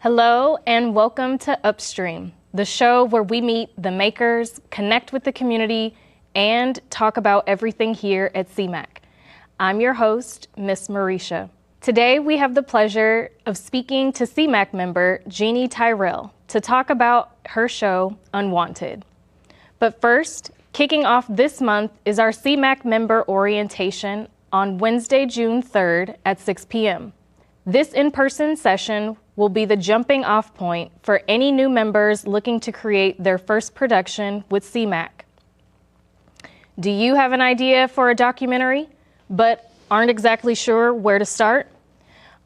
Hello and welcome to Upstream, the show where we meet the makers, connect with the community, and talk about everything here at CMAC. I'm your host, Miss Marisha. Today we have the pleasure of speaking to CMAC member Jeannie Tyrrell to talk about her show, Unwanted. But first, kicking off this month is our CMAC member orientation on Wednesday, June 3rd at 6 p.m. This in-person session will be the jumping off point for any new members looking to create their first production with CMAC. Do you have an idea for a documentary, but aren't exactly sure where to start?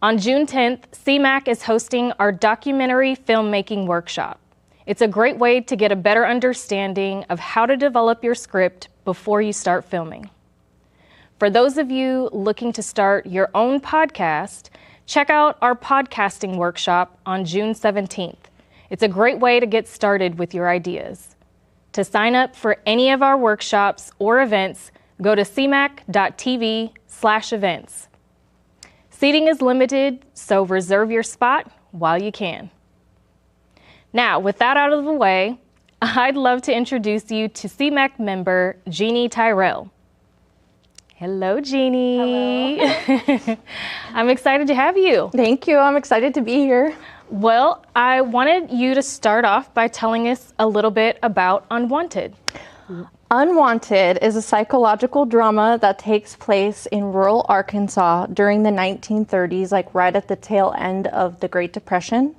On June 10th, CMAC is hosting our documentary filmmaking workshop. It's a great way to get a better understanding of how to develop your script before you start filming. For those of you looking to start your own podcast, check out our podcasting workshop on June 17th. It's a great way to get started with your ideas. To sign up for any of our workshops or events, go to cmac.tv/events. Seating is limited, so reserve your spot while you can. Now, with that out of the way, I'd love to introduce you to CMAC member Jeannie Tyrrell. Hello, Jeannie. Hello. I'm excited to have you. Thank you. I'm excited to be here. Well, I wanted you to start off by telling us a little bit about Unwanted. Unwanted is a psychological drama that takes place in rural Arkansas during the 1930s, like right at the tail end of the Great Depression.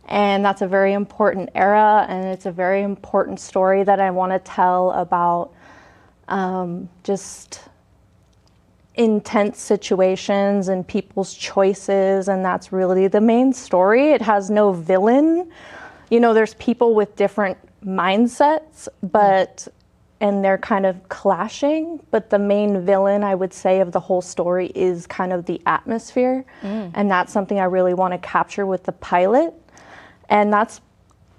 And that's a very important era, and it's a very important story that I want to tell about just intense situations and people's choices, and that's really the main story. It has no villain. You know, there's people with different mindsets, and they're kind of clashing, but the main villain, I would say, of the whole story is kind of the atmosphere, and that's something I really want to capture with the pilot. And that's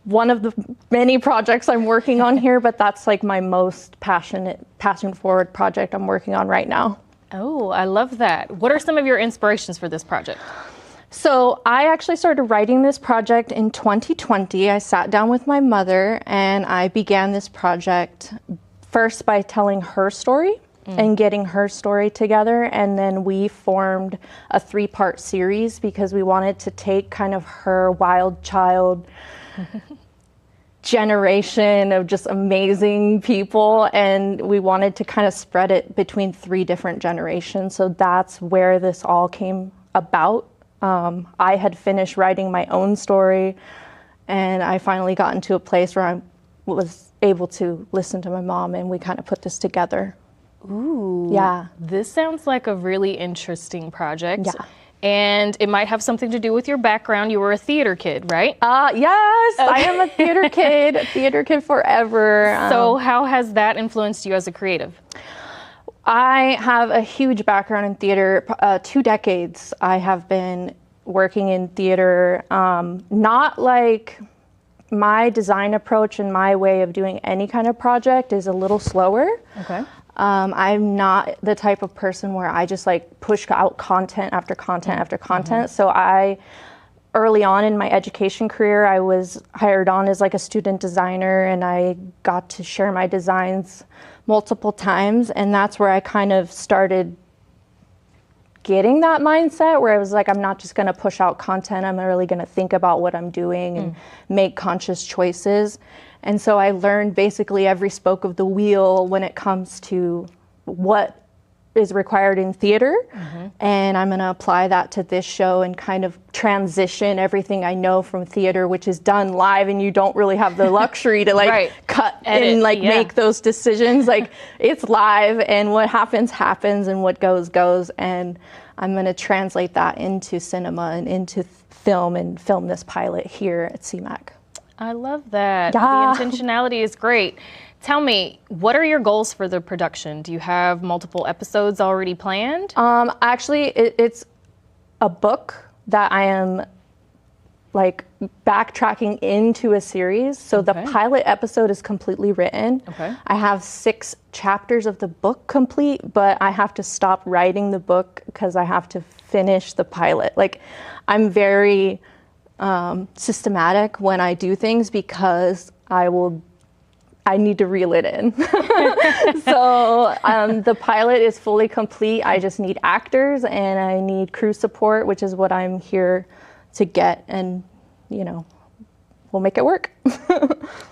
one of the many projects I'm working on here, but that's like my most passion-forward project I'm working on right now. Oh, I love that. What are some of your inspirations for this project? So I actually started writing this project in 2020. I sat down with my mother and I began this project first by telling her story and getting her story together. And then we formed a 3-part series because we wanted to take kind of her wild child generation of just amazing people, and we wanted to kind of spread it between 3 different generations. So that's where this all came about. I had finished writing my own story, and I finally got into a place where I was able to listen to my mom, and we kind of put this together. Ooh. Yeah. This sounds like a really interesting project. Yeah. And it might have something to do with your background. You were a theater kid, right? Yes, okay. I am a theater kid forever. So how has that influenced you as a creative? I have a huge background in theater. 2 decades I have been working in theater. Not like my design approach and my way of doing any kind of project is a little slower. Okay. I'm not the type of person where I just like push out content after content after content. So early on in my education career, I was hired on as like a student designer, and I got to share my designs multiple times. And that's where I kind of started getting that mindset where I was like, I'm not just going to push out content. I'm really going to think about what I'm doing and make conscious choices. And so I learned basically every spoke of the wheel when it comes to what is required in theater. And I'm going to apply that to this show and kind of transition everything I know from theater, which is done live, and you don't really have the luxury to like cut edit, and like make those decisions. Like it's live, and what happens happens, and what goes goes. And I'm going to translate that into cinema and into film and film this pilot here at CMAC. I love that. Yeah. The intentionality is great. Tell me, what are your goals for the production? Do you have multiple episodes already planned? Actually, it's a book that I am like backtracking into a series. So the pilot episode is completely written. I have 6 chapters of the book complete, but I have to stop writing the book because I have to finish the pilot. Like I'm very systematic when I do things because I need to reel it in. So the pilot is fully complete. I just need actors and I need crew support, which is what I'm here to get, and we'll make it work.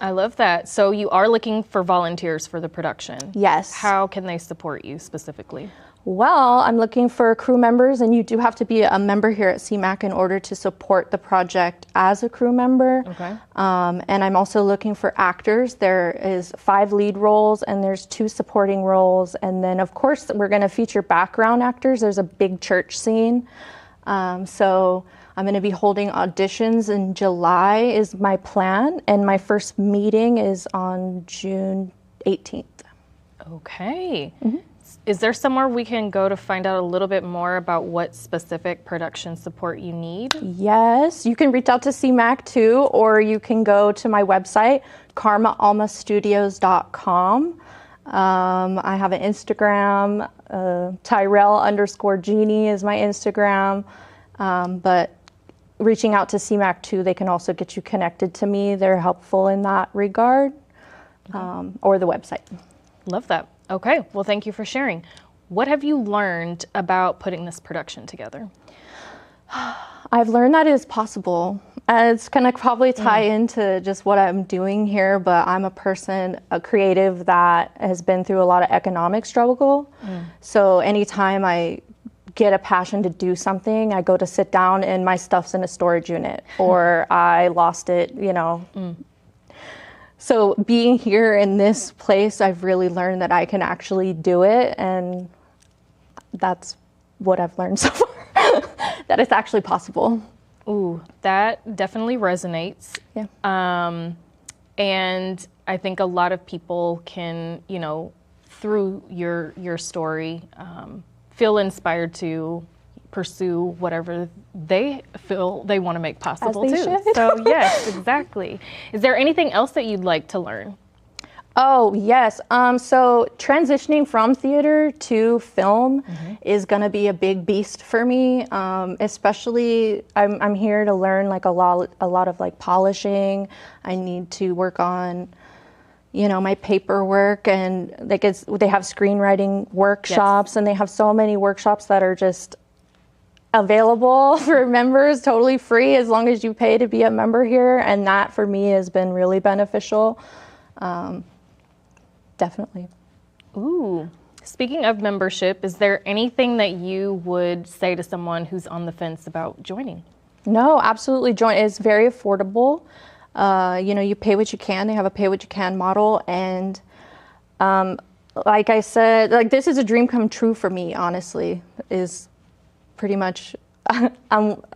I love that. So you are looking for volunteers for the production. Yes. How can they support you specifically? Well, I'm looking for crew members, and you do have to be a member here at CMAC in order to support the project as a crew member. Okay. And I'm also looking for actors. There is 5 lead roles and there's 2 supporting roles. And then of course we're going to feature background actors. There's a big church scene. So I'm going to be holding auditions in July is my plan. And my first meeting is on June 18th. Okay. Mm-hmm. Is there somewhere we can go to find out a little bit more about what specific production support you need? Yes, you can reach out to CMAC too, or you can go to my website, karmaalmastudios.com. I have an Instagram, Tyrrell_Jeannie is my Instagram, but reaching out to CMAC too, they can also get you connected to me. They're helpful in that regard, or the website. Love that. Okay, well, thank you for sharing. What have you learned about putting this production together? I've learned that it is possible. It's going to probably tie into just what I'm doing here, but I'm a creative that has been through a lot of economic struggle. So anytime I get a passion to do something, I go to sit down and my stuff's in a storage unit, or I lost it, So being here in this place, I've really learned that I can actually do it, and that's what I've learned so far, that it's actually possible. Ooh, that definitely resonates. Yeah. And I think a lot of people can, through your story, feel inspired to pursue whatever they feel they want to make possible too. Should. So yes, exactly. Is there anything else that you'd like to learn? Oh, yes. So transitioning from theater to film is going to be a big beast for me. Especially I'm here to learn a lot of polishing. I need to work on my paperwork, and they have screenwriting workshops, and they have so many workshops that are just available for members, totally free as long as you pay to be a member here, and that for me has been really beneficial. Definitely. Ooh, speaking of membership, is there anything that you would say to someone who's on the fence about joining? No, absolutely join. It's very affordable. You pay what you can. They have a pay what you can model, and like I said, this is a dream come true for me, honestly, is pretty much,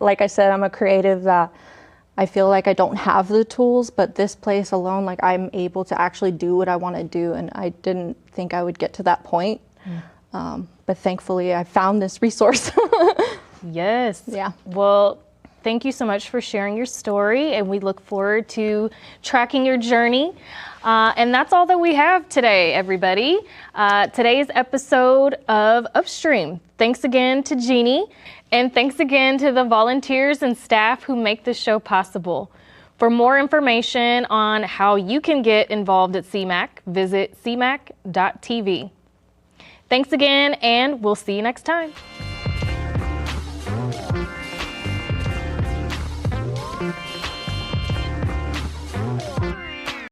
like I said, I'm a creative that I feel like I don't have the tools, but this place alone, I'm able to actually do what I want to do, and I didn't think I would get to that point. But thankfully I found this resource. Yes. Yeah. Well, thank you so much for sharing your story, and we look forward to tracking your journey. And that's all that we have today, everybody. Today's episode of Upstream. Thanks again to Jeannie, and thanks again to the volunteers and staff who make this show possible. For more information on how you can get involved at CMAC, visit cmac.tv. Thanks again, and we'll see you next time.